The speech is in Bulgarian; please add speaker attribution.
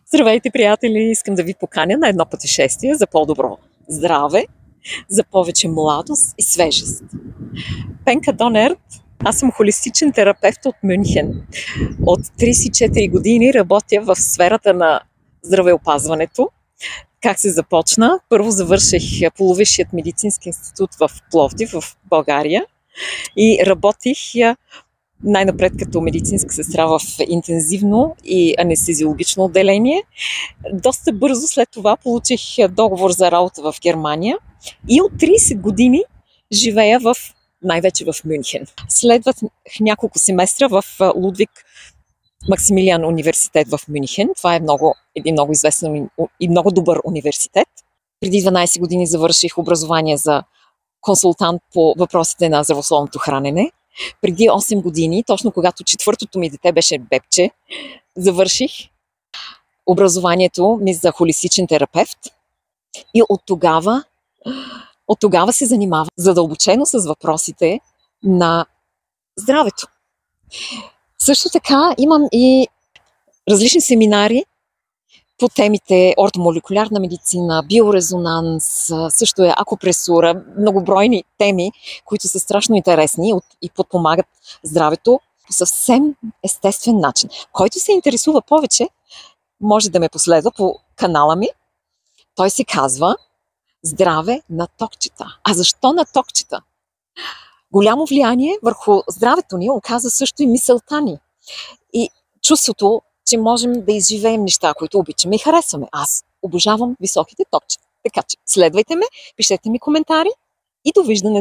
Speaker 1: Здравейте, приятели! Искам да ви поканя на едно пътешествие за по-добро здраве, за повече младост и свежест. Пенка Донерт, аз съм холистичен терапевт от Мюнхен. От 34 години работя в сферата на здравеопазването. Как се започна? Първо завърших полувисшият медицински институт в Пловдив, в България, и работих най-напред като медицинска сестра в интензивно и анестезиологично отделение. Доста бързо след това получих договор за работа в Германия и от 30 години живея най-вече в Мюнхен. Следват няколко семестра в Лудвиг Максимилиан университет в Мюнхен. Това е един много известен и много добър университет. Преди 12 години завърших образование за консултант по въпросите на здравословното хранене. Преди 8 години, точно когато четвъртото ми дете беше бебче, завърших образованието ми за холистичен терапевт и от тогава се занимавам задълбочено с въпросите на здравето. Също така имам и различни семинари по темите ортомолекулярна медицина, биорезонанс, също е акупресура, многобройни теми, които са страшно интересни и подпомагат здравето по съвсем естествен начин. Който се интересува повече, може да ме последва по канала ми. Той се казва Здраве на токчета. А защо на токчета? Голямо влияние върху здравето ни оказа също и мисълта ни. И чувството, че можем да изживеем неща, които обичаме и харесваме. Аз обожавам високите токчета. Така че следвайте ме, пишете ми коментари и довиждане.